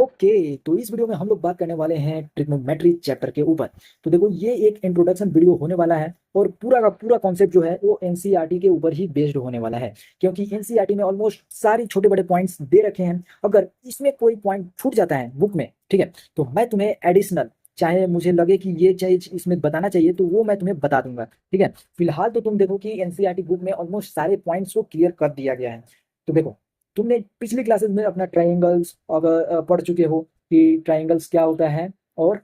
Okay, तो इस video में हम लोग बात करने वाले हैं ट्रिग्नोमेट्री चैप्टर के ऊपर। तो देखो, ये एक इंट्रोडक्शन वीडियो होने वाला है और पूरा का पूरा कॉन्सेप्ट जो है वो एनसीईआरटी के ऊपर ही बेस्ड होने वाला है, क्योंकि एनसीईआरटी में ऑलमोस्ट सारी छोटे बड़े पॉइंट्स दे रखे हैं। अगर इसमें कोई पॉइंट छूट जाता है बुक में, ठीक है, तो मैं तुम्हें एडिशनल, चाहे मुझे लगे कि ये चीज इसमें बताना चाहिए तो वो मैं तुम्हें बता दूंगा। ठीक है, फिलहाल तो तुम देखो कि एनसीईआरटी बुक में ऑलमोस्ट सारे पॉइंट्स को क्लियर कर दिया गया है। तो देखो, तुमने पिछली क्लासेस में अपना ट्राइंगल्स अगर पढ़ चुके हो कि ट्राइंगल्स क्या होता है और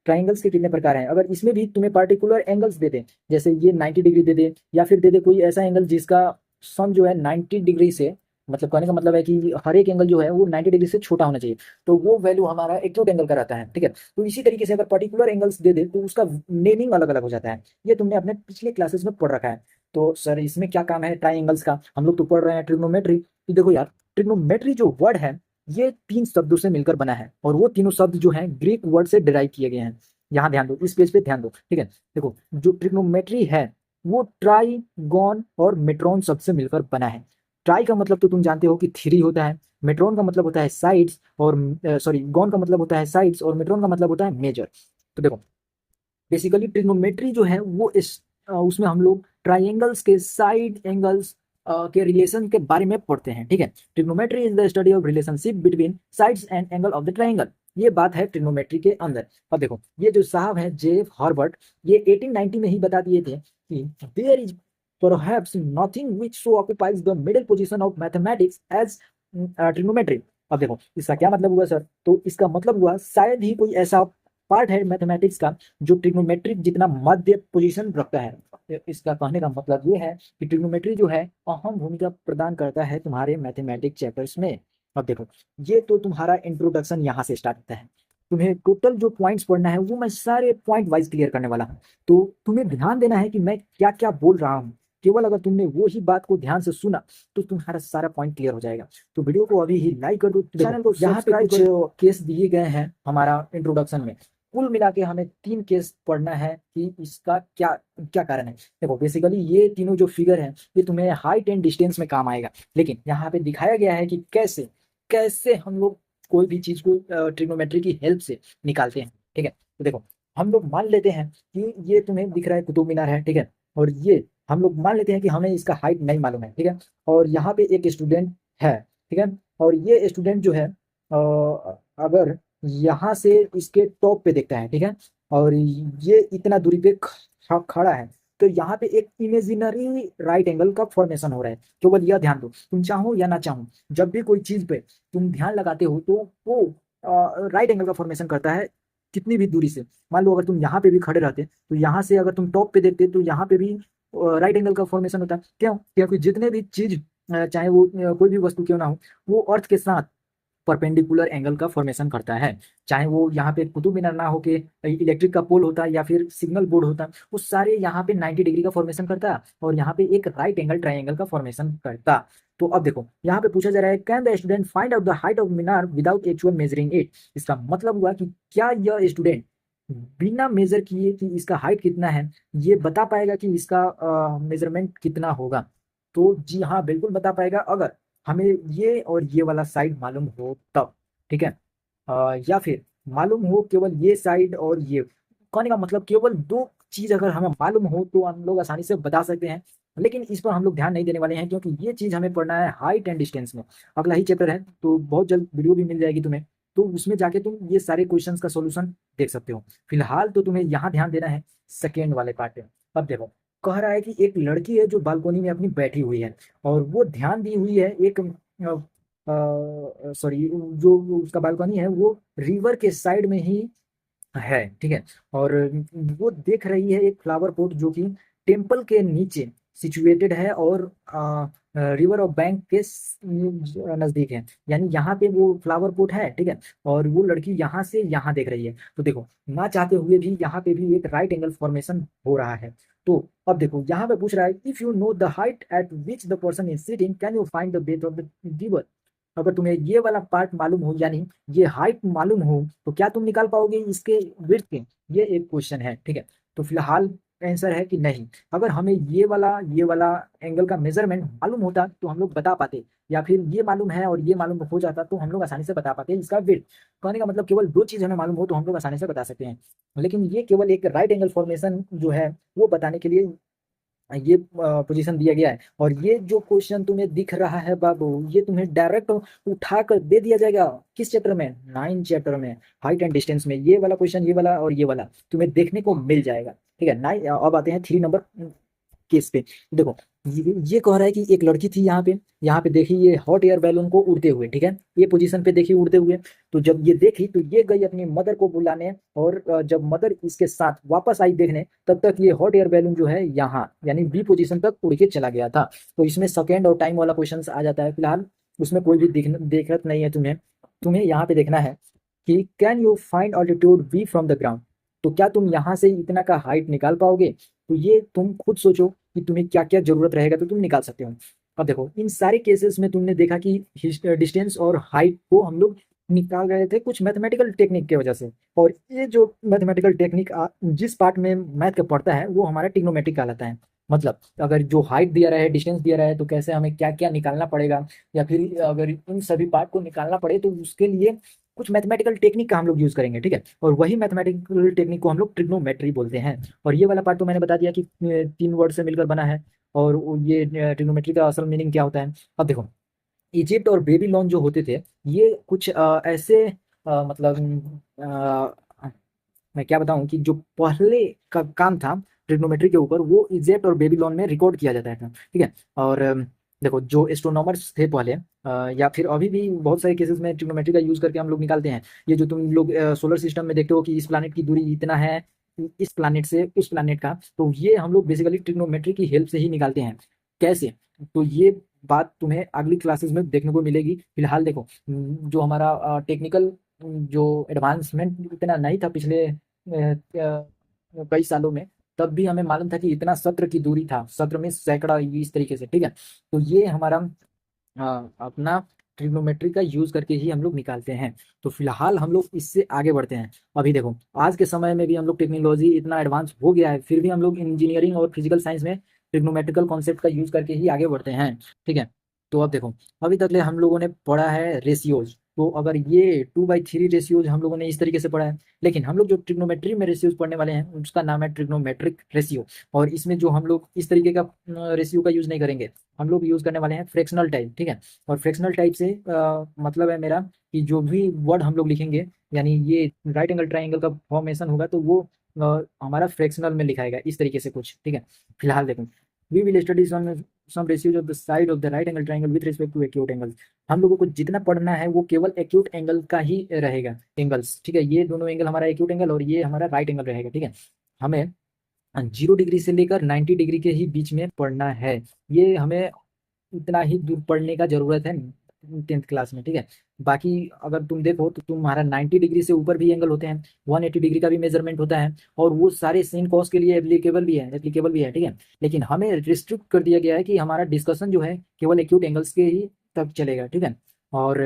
ट्राइंगल्स के कितने प्रकार हैं। अगर इसमें भी तुम्हें पार्टिकुलर एंगल्स दे दें, जैसे ये 90 डिग्री दे दे या फिर दे दे कोई ऐसा एंगल जिसका सम जो है 90 डिग्री से, मतलब कहने का मतलब है कि हर एक एंगल जो है वो 90 डिग्री से छोटा होना चाहिए, तो वो वैल्यू हमारा एक्यूट एंगल का रहता है। ठीक है, तो इसी तरीके से अगर पर्टिकुलर एंगल्स दे दे तो उसका नेमिंग अलग अलग हो जाता है। ये तुमने अपने पिछले क्लासेस में पढ़ रखा है। तो सर, इसमें क्या काम है ट्राइंगल्स का? हम लोग तो पढ़ रहे हैं ट्रिग्नोमेट्री। तो देखो यार, ट्रिग्नोमेट्री जो वर्ड है ये 3 शब्दों से मिलकर बना है और वो तीनों शब्द जो हैं ग्रीक वर्ड से डिराइव किए गए हैं। यहाँ ध्यान दो, इस पेज पे ध्यान दो। ठीक है, देखो, जो ट्रिग्नोमेट्री है वो ट्राइगोन और मेट्रॉन शब्द से मिलकर बना है। ट्राई का मतलब तो तुम जानते हो कि थ्री होता है, मेट्रॉन का मतलब होता है साइड्स, और सॉरी, गॉन का मतलब होता है साइड्स, और मेट्रॉन का मतलब होता है मेजर। तो देखो, बेसिकली ट्रिग्नोमेट्री जो है वो उसमें हम लोग ट्राइंगल्स के साइड एंगल्स के रिलेशन के बारे में पढ़ते हैं। ठीक है, trigonometry is the study of relationship between sides and angle of the triangle. ये बात है ट्रिग्नोमेट्री के अंदर। अब देखो, ये जो साहब है जेफ हॉर्बर्ट, ये 1890 में ही बता दिए थे कि there is perhaps nothing which so occupies the middle position of mathematics as trigonometry. अब देखो, इसका क्या मतलब हुआ सर? तो इसका मतलब हुआ शायद ही कोई ऐसा पार्ट है मैथमेटिक्स का जो ट्रिग्नोमेट्रिक जितना मध्य पोजीशन रखता है। इसका कहने का मतलब ये है कि ट्रिग्नोमेट्री जो है अहम भूमिका प्रदान करता है तुम्हारे मैथमेटिक्स चैप्टर्स में। अब देखो, ये तो तुम्हारा इंट्रोडक्शन यहाँ से स्टार्ट होता है। तुम्हें टोटल जो पॉइंट्स पढ़ना है वो मैं सारे पॉइंट वाइज क्लियर करने वाला हूँ। तो तुम्हें ध्यान देना है कि मैं क्या क्या बोल रहा हूँ। केवल अगर तुमने वो ही बात को ध्यान से सुना तो तुम्हारा सारा पॉइंट क्लियर हो जाएगा। तो वीडियो को अभी ही लाइक कर दो, चैनल को यहाँ पे कुछ केस दिए गए हैं हमारा इंट्रोडक्शन में। कुल मिला के हमें 3 केस पढ़ना है कि इसका क्या क्या कारण है। देखो, बेसिकली ये तीनों जो फिगर हैं ये तुम्हें हाइट एंड डिस्टेंस में काम आएगा, लेकिन यहाँ पे दिखाया गया है कि कैसे कैसे हम लोग कोई भी चीज को ट्रिग्नोमेट्री की हेल्प से निकालते हैं। ठीक है, तो देखो, हम लोग मान लेते हैं कि ये तुम्हें दिख रहा है कुतुब मीनार है। ठीक है, और ये हम लोग मान लेते हैं कि हमें इसका हाइट नहीं मालूम है। ठीक है, और यहाँ पे एक स्टूडेंट है। ठीक है, और ये स्टूडेंट जो है अगर यहाँ से इसके टॉप पे देखता है, ठीक है, और ये इतना दूरी पे खड़ा है, तो यहाँ पे एक इमेजिनरी राइट एंगल का फॉर्मेशन हो रहा है। केवल यह ध्यान दो, तुम चाहो या ना चाहो, जब भी कोई चीज पे तुम ध्यान लगाते हो तो वो राइट एंगल का फॉर्मेशन करता है कितनी भी दूरी से। मान लो अगर तुम यहाँ पे भी खड़े रहते तो यहाँ से अगर तुम टॉप पे देखते तो यहाँ पे भी राइट एंगल का फॉर्मेशन होता है। क्यों? क्योंकि जितने भी चीज चाहे वो कोई भी वस्तु क्यों ना हो, वो अर्थ के साथ परपेंडिकुलर एंगल का फॉर्मेशन करता है। चाहे वो यहाँ पे कुतुब मीनार ना हो के इलेक्ट्रिक का पोल होता है या फिर सिग्नल बोर्ड होता है, वो सारे यहाँ पे 90 डिग्री का फॉर्मेशन करता है और यहाँ पे एक राइट एंगल ट्राइंगल का फॉर्मेशन करता। तो अब देखो, यहाँ पे पूछा जा रहा है, can the student find out the height of Minar without actual measuring it. इसका मतलब हुआ कि क्या यह स्टूडेंट बिना मेजर किए कि इसका हाइट कितना है ये बता पाएगा कि इसका मेजरमेंट कितना होगा? तो जी हाँ, बिल्कुल बता पाएगा, अगर हमें ये और ये वाला साइड मालूम हो तब। ठीक है, या फिर मालूम हो केवल ये साइड और ये, कहने का मतलब केवल दो चीज अगर हमें मालूम हो तो हम लोग आसानी से बता सकते हैं। लेकिन इस पर हम लोग ध्यान नहीं देने वाले हैं क्योंकि ये चीज हमें पढ़ना है हाइट एंड डिस्टेंस में। अगला ही चैप्टर है, तो बहुत जल्द वीडियो भी मिल जाएगी तुम्हें, तो उसमें जाके तुम ये सारे क्वेश्चंस का सॉल्यूशन देख सकते हो। फिलहाल तो तुम्हें यहाँ ध्यान देना है सेकेंड वाले पार्ट में। अब देखो, कह रहा है कि एक लड़की है जो बालकोनी में अपनी बैठी हुई है और वो ध्यान दी हुई है एक, सॉरी, जो उसका बालकनी है वो रिवर के साइड में ही है। ठीक है, और वो देख रही है एक फ्लावर पॉट जो कि टेम्पल के नीचे सिचुएटेड है और रिवर और बैंक के नजदीक है। यानी यहाँ पे वो फ्लावर पॉट है। ठीक है, और वो लड़की यहाँ से यहाँ देख रही है। तो देखो, ना चाहते हुए भी यहाँ पे भी एक राइट एंगल फॉर्मेशन हो रहा है। तो अब देखो, यहाँ पे पूछ रहा है, if you know the height eight which the person is sitting can you find the Beth of the river. अगर तुम्हें ये वाला पार्ट मालूम हो, यानी ये हाइट मालूम हो, तो क्या तुम निकाल पाओगे इसके विड्थ के? ये एक क्वेश्चन है। ठीक है, तो फिलहाल आंसर है कि नहीं। अगर हमें ये वाला एंगल का मेजरमेंट मालूम होता तो हम लोग बता पाते, या फिर ये मालूम है और ये मालूम हो जाता तो हम लोग आसानी से बता पाते इसका विड्थ। कहने का मतलब केवल दो चीज हमें मालूम हो तो हम लोग आसानी से बता सकते हैं। लेकिन ये केवल एक राइट एंगल फॉर्मेशन जो है वो बताने के लिए ये पोजीशन दिया गया है। और ये जो क्वेश्चन तुम्हें दिख रहा है बाबू, ये तुम्हें डायरेक्ट उठा कर दे दिया जाएगा किस चैप्टर में, 9 चैप्टर में, हाइट एंड डिस्टेंस में। ये वाला क्वेश्चन, ये वाला और ये वाला तुम्हें देखने को मिल जाएगा। ठीक है ना। अब आते हैं 3 नंबर केस पे। देखो ये कह रहा है कि एक लड़की थी यहाँ पे देखी ये हॉट एयर बैलून को उड़ते हुए। ठीक है, ये पोजीशन पे देखी उड़ते हुए। तो जब ये देखी तो ये गई अपनी मदर को बुलाने, और जब मदर इसके साथ वापस आई देखने, तब तक ये हॉट एयर बैलून जो है यहाँ यानी बी पोजीशन तक उड़ के चला गया था। तो इसमें सेकेंड और टाइम वाला क्वेश्चन आ जाता है। फिलहाल उसमें कोई भी दिक्कत नहीं है। तुम्हें तुम्हें यहाँ पे देखना है कि can you find altitude B from the ground. तो क्या तुम यहाँ से इतना का हाइट निकाल पाओगे। तो ये तुम खुद सोचो कि तुम्हें क्या क्या जरूरत रहेगा तो तुम निकाल सकते हो। अब देखो इन सारे केसेस में तुमने देखा कि डिस्टेंस और हाइट को हम लोग निकाल रहे थे कुछ मैथमेटिकल टेक्निक की वजह से। और ये जो मैथमेटिकल टेक्निक जिस पार्ट में मैथ का पढ़ता है वो हमारा ट्रिग्नोमेट्रिक कहलाता है। मतलब अगर जो हाइट दिया रहा है, डिस्टेंस दिया रहा है, तो कैसे हमें क्या क्या निकालना पड़ेगा, या फिर अगर इन सभी पार्ट को निकालना पड़े तो उसके लिए कुछ मैथमेटिकल टेक्निक का हम लोग यूज करेंगे। ठीक है, और वही मैथमेटिकल टेक्निक को हम लोग ट्रिग्नोमेट्री बोलते हैं। और ये वाला पार्ट तो मैंने बता दिया कि 3 वर्ड से मिलकर बना है। और ये ट्रिग्नोमेट्री का असल मीनिंग क्या होता है। अब देखो इजिप्ट और बेबीलोन जो होते थे, ये कुछ ऐसे मतलब मैं क्या बताऊं कि जो पहले का काम था ट्रिग्नोमेट्री के ऊपर, वो इजिप्ट और बेबीलोन में रिकॉर्ड किया जाता था। ठीक है, और देखो जो एस्ट्रोनॉमर्स थे पहले, या फिर अभी भी बहुत सारे केसेस में ट्रिग्नोमेट्री का यूज करके हम लोग निकालते हैं। ये जो तुम लोग सोलर सिस्टम में देखते हो कि इस प्लानिट की दूरी इतना है इस प्लानिट से उस प्लानिट का, तो ये हम लोग बेसिकली ट्रिग्नोमेट्री की हेल्प से ही निकालते हैं। कैसे, तो ये बात तुम्हें अगली क्लासेस में देखने को मिलेगी। फिलहाल देखो जो हमारा टेक्निकल जो एडवांसमेंट इतना नहीं था पिछले कई सालों में, तब भी हमें मालूम था कि इतना सत्र की दूरी था, सत्र में सैकड़ा इस तरीके से। ठीक है, तो ये हमारा अपना ट्रिग्नोमेट्री का यूज करके ही हम लोग निकालते हैं। तो फिलहाल हम लोग इससे आगे बढ़ते हैं। अभी देखो आज के समय में भी हम लोग टेक्नोलॉजी इतना एडवांस हो गया है, फिर भी हम लोग इंजीनियरिंग और फिजिकल साइंस में ट्रिग्नोमेट्रिकल कॉन्सेप्ट का यूज करके ही आगे बढ़ते हैं। ठीक है, तो अब देखो अभी तक ले हम लोगों ने पढ़ा है रेशियोज। तो अगर ये 2/3 रेशियोज हम लोगों ने इस तरीके से पढ़ा है, लेकिन हम लोग जो ट्रिग्नोमेट्री में रेशियोज पढ़ने वाले हैं उसका नाम है ट्रिग्नोमेट्रिक रेशियो। और इसमें जो हम लोग इस तरीके का रेशियो का यूज नहीं करेंगे, हम लोग यूज करने वाले हैं फ्रैक्शनल टाइप। ठीक है, और फ्रैक्शनल टाइप से मतलब है मेरा कि जो भी वर्ड हम लोग लिखेंगे, यानी ये राइट एंगल ट्राइंगल का फॉर्मेशन होगा तो वो हमारा फ्रैक्शनल में लिखाएगा इस तरीके से कुछ। ठीक है, फिलहाल देखो we will study some ratios of the side of the right angle triangle with respect to acute angle. हम लोगों को जितना पढ़ना है वो केवल एक्यूट एंगल का ही रहेगा, एंगल्स। ठीक है, ये दोनों एंगल हमारा एक्यूट एंगल और ये हमारा राइट एंगल रहेगा। ठीक है, हमें 0 डिग्री से लेकर 90 डिग्री के ही बीच में पढ़ना है। ये हमें इतना ही दूर पढ़ने का जरूरत है 10th क्लास में। ठीक है, बाकी अगर तुम देखो तो तुम्हारा 90 डिग्री से ऊपर भी एंगल होते हैं, 180 डिग्री का भी मेजरमेंट होता है, और वो सारे सेम कॉस के लिए एप्लीकेबल भी है। ठीक है, लेकिन हमें रिस्ट्रिक्ट कर दिया गया है कि हमारा डिस्कशन जो है केवल एक्यूट एंगल्स के ही तक चलेगा। ठीक है, और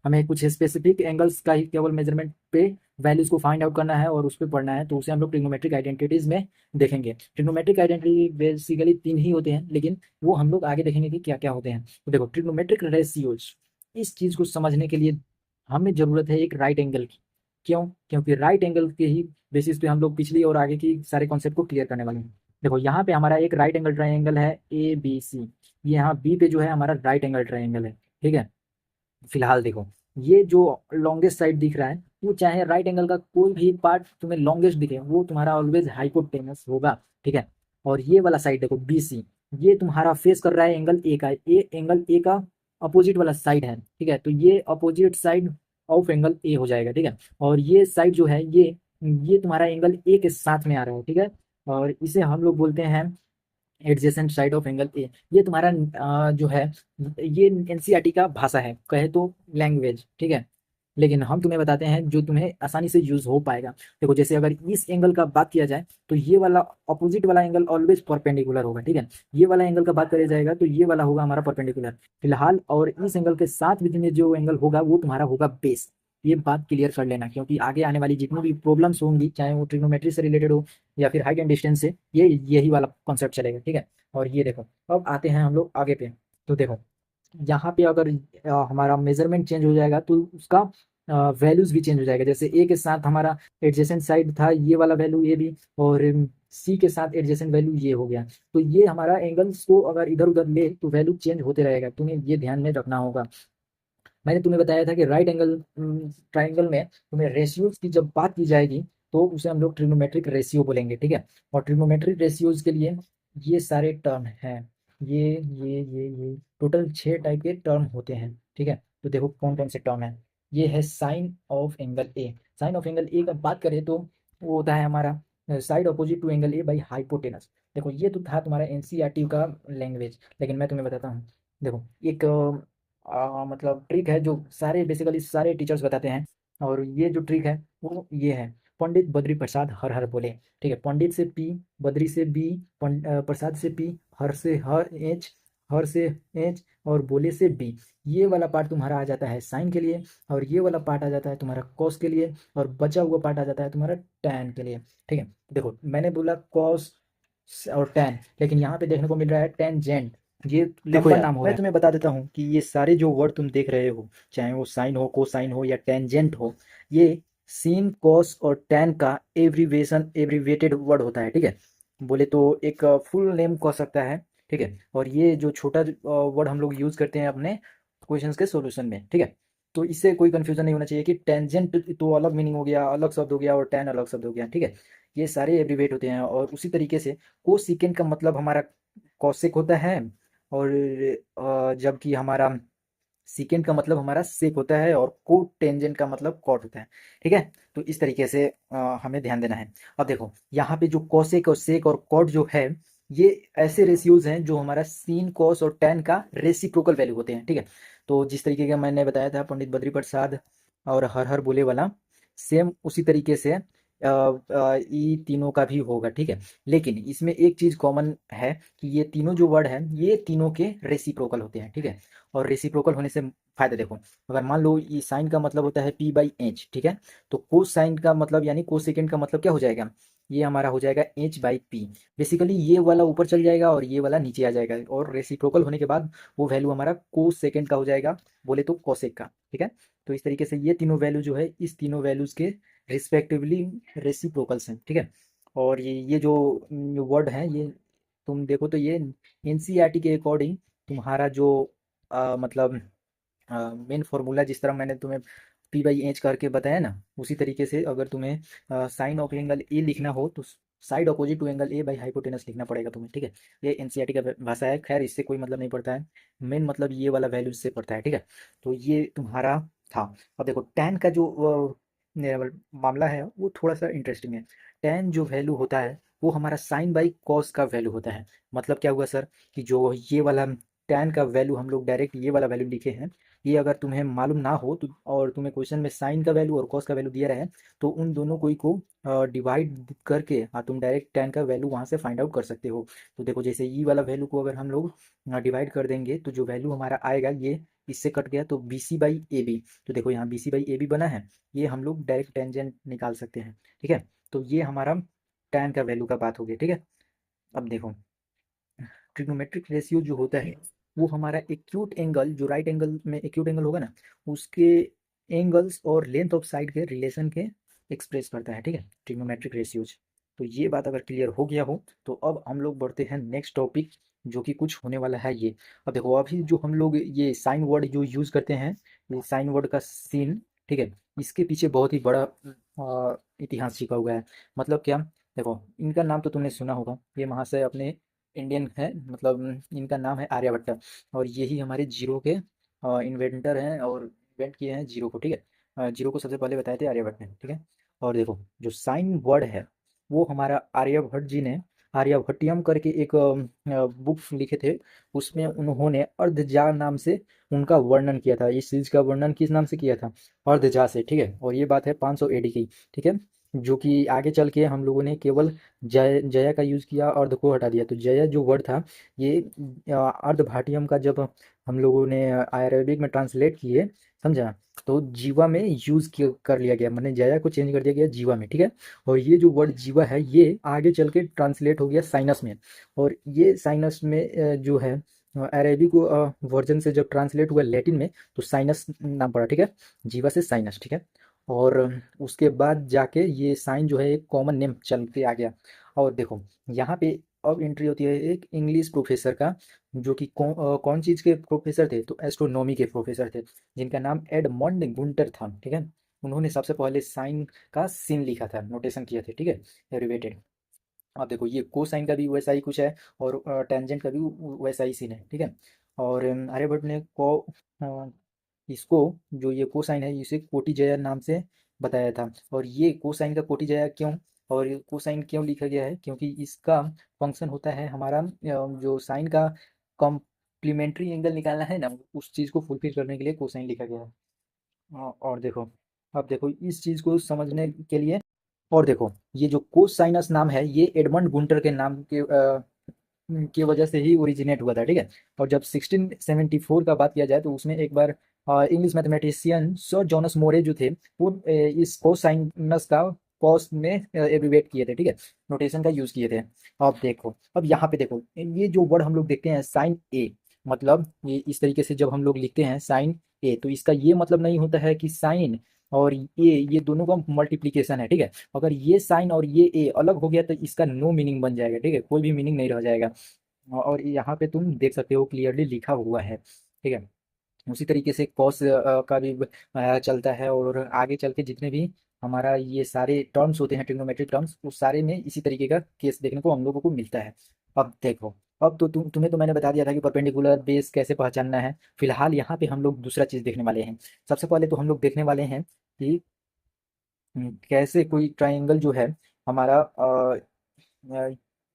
हमें कुछ स्पेसिफिक एंगल्स का ही केवल मेजरमेंट पे वैल्यूज को फाइंड आउट करना है और उस पर पढ़ना है। तो उसे हम लोग ट्रिग्नोमेट्रिक आइडेंटिटीज में देखेंगे। ट्रिग्नोमेट्रिक आइडेंटिटी बेसिकली 3 ही होते हैं, लेकिन वो हम लोग आगे देखेंगे कि क्या क्या होते हैं। तो देखो ट्रिग्नोमेट्रिक रेशियोज, इस चीज को समझने के लिए हमें जरूरत है एक राइट एंगल की। क्यों, क्योंकि राइट एंगल के ही बेसिस पे हम लोग पिछली और आगे की सारे कॉन्सेप्ट को क्लियर करने वाले हैं। देखो यहाँ पे हमारा एक राइट एंगल ट्राइंगल है ABC, ये यहाँ बी पे जो है हमारा राइट एंगल ट्राइंगल है। ठीक है, फिलहाल देखो ये जो लॉन्गेस्ट साइड दिख रहा है, वो चाहे राइट एंगल का कोई भी पार्ट तुम्हें लॉन्गेस्ट दिखे वो तुम्हारा ऑलवेज हाइपोटेनस होगा। ठीक है, और ये वाला साइड देखो BC, ये तुम्हारा फेस कर रहा है एंगल ए का, ये एंगल ए का अपोजिट वाला साइड है। ठीक है, तो ये अपोजिट साइड ऑफ एंगल ए हो जाएगा। ठीक है, और ये साइड जो है ये तुम्हारा एंगल ए के साथ में आ रहा है। ठीक है, और इसे हम लोग बोलते हैं एडजेसेंट साइड ऑफ एंगल ए। ये तुम्हारा जो है ये एनसीईआरटी का भाषा है, कहे तो लैंग्वेज। ठीक है, लेकिन हम तुम्हें बताते हैं जो तुम्हें आसानी से यूज हो पाएगा। देखो जैसे अगर इस एंगल का बात किया जाए तो ये वाला अपोजिट वाला एंगल ऑलवेज परपेंडिकुलर होगा। ठीक है, ये वाला एंगल का बात करें जाएगा तो ये वाला होगा हमारा परपेंडिकुलर फिलहाल, और इस एंगल के साथ भी में जो एंगल होगा वो तुम्हारा होगा बेस। ये बात क्लियर कर लेना, क्योंकि आगे आने वाली जितनी भी प्रॉब्लम्स होंगी, चाहे वो ट्रिग्नोमेट्री से रिलेटेड हो या फिर हाइट एंड डिस्टेंस से, ये यही वाला कॉन्सेप्ट चलेगा, ठीक है। और ये देखो, अब आते हैं हम लोग आगे पे। तो देखो यहाँ पे अगर हमारा मेजरमेंट चेंज हो जाएगा तो उसका वैल्यूज भी चेंज हो जाएगा। जैसे ए के साथ हमारा एडजेसेंट साइड था ये वाला वैल्यू ए भी, और सी के साथ एडजेसेंट वैल्यू ये हो गया। तो ये हमारा एंगल्स को अगर इधर उधर ले तो वैल्यू चेंज होते रहेगा, तुम्हें ये ध्यान में रखना होगा। मैंने तुम्हें बताया था कि राइट एंगल ट्राइंगल में तुम्हें रेशियोज की जब बात की जाएगी तो उसे हम लोग ट्रिग्नोमेट्रिक रेशियो बोलेंगे, ठीक है। और ट्रिग्नोमेट्रिक रेशियोज के लिए ये सारे टर्म हैं, ये टोटल 6 टाइप के टर्म होते हैं, ठीक है। तो देखो कौन कौन से टर्म है। ये है sine of angle A. Sine of angle A का बात करें तो वो होता है हमारा side opposite to angle A by hypotenuse. देखो ये तो था तुम्हारा एनसीईआरटी का लैंग्वेज, लेकिन मैं तुम्हें बताता हूँ। देखो एक मतलब ट्रिक है जो सारे बेसिकली सारे टीचर्स बताते हैं, और ये जो ट्रिक है वो ये है, पंडित बद्री प्रसाद हर हर बोले, ठीक है। पंडित से पी, बद्री से बी, प्रसाद से पी, हर से हर एच, हर से एच, और बोले से बी। ये वाला पार्ट तुम्हारा आ जाता है साइन के लिए, और ये वाला पार्ट आ जाता है तुम्हारा कॉस के लिए, और बचा हुआ पार्ट आ जाता है तुम्हारा टैन के लिए, ठीक है। देखो मैंने बोला कॉस और टैन, लेकिन यहाँ पे देखने को मिल रहा है टेंजेंट। ये देखो लंबा यार, नाम हो मैं रहा है। तुम्हें बता देता हूँ कि ये सारे जो वर्ड तुम देख रहे हो, चाहे वो साइन हो, कोसाइन हो या टेंजेंट हो, ये सीन, कॉस और टैन का एब्रीवेशन, एब्रीवेटेड वर्ड होता है, ठीक है। बोले तो एक फुल नेम कह सकता है, ठीक है। और ये जो छोटा वर्ड हम लोग यूज करते हैं अपने क्वेश्चंस के सॉल्यूशन में, ठीक है। तो इससे कोई कंफ्यूजन नहीं होना चाहिए कि टेंजेंट तो अलग मीनिंग हो गया, अलग शब्द हो गया, और टैन अलग शब्द हो गया, ठीक है। ये सारे एब्रीवेट होते हैं। और उसी तरीके से कोसिकेंट का मतलब हमारा कौशिक होता है, और जबकि हमारा सीकेंट का मतलब हमारा सेक होता है, और कोट टेंजेंट का मतलब कॉट होता है, ठीक है। तो इस तरीके से हमें ध्यान देना है। अब देखो यहाँ पे जो कॉसेक और सेक और कॉट जो है, ये ऐसे रेशियोज हैं जो हमारा सीन, कॉस और टैन का रेसिप्रोकल वैल्यू होते हैं, ठीक है। तो जिस तरीके का मैंने बताया था पंडित बद्री प्रसाद और हर हर बोले वाला, सेम उसी तरीके से ये तीनों का भी होगा, ठीक है। लेकिन इसमें एक चीज कॉमन है कि ये तीनों जो वर्ड हैं ये तीनों के रेसिप्रोकल होते हैं, ठीक है। और रेसिप्रोकल होने से फायदा देखो, अगर मान लो ये साइन का मतलब होता है पी बाई एच, ठीक है। तो कोस साइन का मतलब यानी कोस सेकेंड का मतलब क्या हो जाएगा, ये हमारा हो जाएगा एच बाई पी। बेसिकली ये वाला ऊपर चल जाएगा और ये वाला नीचे आ जाएगा, और रेसिप्रोकल होने के बाद वो वैल्यू हमारा कोस सेकेंड का हो जाएगा, बोले तो कोसेक का, ठीक है। तो इस तरीके से ये तीनों वैल्यू जो है इस तीनों वैल्यूज के रिस्पेक्टिवली रेसिप्रोकल्स हैं, ठीक है। और ये जो वर्ड है ये तुम देखो तो ये एनसीईआरटी के अकॉर्डिंग तुम्हारा जो मतलब मेन फॉर्मूला, जिस तरह मैंने तुम्हें पी बाई एच करके बताया ना, उसी तरीके से अगर तुम्हें साइन ऑफ एंगल ए लिखना हो तो side opposite to angle A by hypotenuse लिखना पड़ेगा तुम्हें, ठीक है। ये एनसीईआरटी का भाषा है, खैर इससे कोई मतलब नहीं पड़ता है, मेन मतलब ये वाला वैल्यू से पड़ता है, ठीक है। तो ये तुम्हारा था। अब देखो टैन का जो मामला है वो थोड़ा सा इंटरेस्टिंग है। टैन जो वैल्यू होता है वो हमारा साइन बाई कॉस का वैल्यू होता है। मतलब क्या हुआ सर, कि जो ये वाला टैन का वैल्यू हम लोग डायरेक्ट ये वाला वैल्यू लिखे हैं, ये अगर तुम्हें मालूम ना हो तो, और तुम्हें क्वेश्चन में साइन का वैल्यू और कॉस का वैल्यू दिया रहे, तो उन दोनों को डिवाइड करके हाँ तुम डायरेक्ट टैन का वैल्यू वहाँ से फाइंड आउट कर सकते हो। तो देखो जैसे ई वाला वैल्यू को अगर हम लोग डिवाइड कर देंगे तो जो वैल्यू हमारा आएगा ये इससे कट गया तो B C by A B. तो देखो यहाँ B C by A B बना है, ये हम लोग डायरेक्ट टेंजेंट निकाल सकते हैं, ठीक है। तो ये हमारा टैन का वैल्यू का बात हो गई, ठीक है। अब देखो ट्रिग्नोमेट्रिक रेशियो जो होता है वो हमारा एक्यूट एंगल, जो राइट एंगल में एक्यूट एंगल होगा ना, उसके एंगल्स और लेंथ ऑफ साइड के रिलेशन के एक्सप्रेस करता है, ठीक है, ट्रिग्नोमेट्रिक रेशियोज। तो ये बात अगर क्लियर हो गया हो तो अब हम लोग बढ़ते हैं नेक्स्ट टॉपिक, जो कि कुछ होने वाला है ये। अब देखो अभी जो हम लोग ये साइन वर्ड जो यूज करते हैं, ये साइन वर्ड का सीन, ठीक है, इसके पीछे बहुत ही बड़ा इतिहास छिपा हुआ है। मतलब क्या, देखो इनका नाम तो तुमने सुना होगा, ये महाशय अपने इंडियन है, मतलब इनका नाम है आर्यभट्ट, और यही हमारे जीरो के इन्वेंटर हैं, और इन्वेंट किए हैं जीरो को, ठीक है। जीरो को सबसे पहले बताए थे आर्यभट्ट ने, ठीक है। और देखो जो साइन वर्ड है वो हमारा आर्यभट्ट जी ने आर्यभट्टियम करके एक बुक लिखे थे, उसमें उन्होंने अर्धजा नाम से उनका वर्णन किया था। इस चीज का वर्णन किस नाम से किया था, अर्धजा से, ठीक है। और ये बात है 500 एडी की, ठीक है। जो कि आगे चल के हम लोगों ने केवल जय जया का यूज किया, अर्ध को हटा दिया। तो जया जो वर्ड था ये अर्ध भाटियम का जब हम लोगों ने अरेबिक में ट्रांसलेट किए समझा। तो जीवा में यूज कर लिया गया, मैंने जया को चेंज कर दिया गया जीवा में, ठीक है। और ये जो वर्ड जीवा है ये आगे चल के ट्रांसलेट हो गया साइनस में, और ये साइनस में जो है अरेबिक वर्जन से जब ट्रांसलेट हुआ लैटिन में तो साइनस नाम पड़ा, ठीक है। जीवा से साइनस, ठीक है। और उसके बाद जाके ये साइन जो है एक कॉमन नेम चल के आ गया। और देखो यहाँ पे अब एंट्री होती है एक इंग्लिश प्रोफेसर का, जो कि कौन चीज़ के प्रोफेसर थे, तो एस्ट्रोनॉमी के प्रोफेसर थे, जिनका नाम एडमंड गुंटर था, ठीक है। उन्होंने सबसे पहले साइन का सिन लिखा था, नोटेशन किया था, ठीक है, डेरिवेटेड। अब देखो ये कोसाइन का भी वैसा ही कुछ है, और टेंजेंट का भी वैसा ही सीन है, ठीक है। और आर्यभट्ट ने अ, इसको, जो ये कोसाइन है इसे कोटिजया नाम से बताया था। और ये कोसाइन का कोटिजया क्यों, और ये कोसाइन क्यों लिखा गया है, क्योंकि इसका फंक्शन होता है हमारा जो साइन का कॉम्प्लीमेंट्री एंगल निकालना है ना, उस चीज़ को फुलफिल करने के लिए कोसाइन लिखा गया है। और देखो, अब देखो इस चीज़ को समझने के लिए, और देखो ये जो कोसाइनस नाम है ये एडमंड गुंटर के नाम की वजह से ही ओरिजिनेट हुआ था, ठीक है। और जब 1674 का बात किया जाए तो उसमें एक बार इंग्लिश मैथमेटिशियन सर जॉनस मोरे जो थे वो इस कोसाइनस का कॉस में एब्रीवेट किए थे, ठीक है, नोटेशन का यूज किए थे। अब देखो, अब यहाँ पे देखो ये जो वर्ड हम लोग देखते हैं साइन ए, मतलब ये इस तरीके से जब हम लोग लिखते हैं साइन ए, तो इसका ये मतलब नहीं होता है कि साइन और ये दोनों का मल्टीप्लीकेशन है, ठीक है। अगर ये साइन और ये ए अलग हो गया तो इसका नो मीनिंग बन जाएगा, ठीक है, कोई भी मीनिंग नहीं रह जाएगा। और यहाँ पे तुम देख सकते हो क्लियरली लिखा हुआ है, ठीक है। उसी तरीके से कॉस का भी चलता है, और आगे चल के जितने भी हमारा ये सारे टर्म्स होते हैं ट्रिग्नोमेट्रिक टर्म्स, उस सारे में इसी तरीके का केस देखने को हम लोगों को मिलता है। अब देखो, अब तो तुम्हें तो मैंने बता दिया था कि परपेंडिकुलर बेस कैसे पहचानना है। फिलहाल यहाँ पे हम लोग दूसरा चीज़ देखने वाले हैं। सबसे पहले तो हम लोग देखने वाले हैं कि कैसे कोई ट्राइंगल जो है हमारा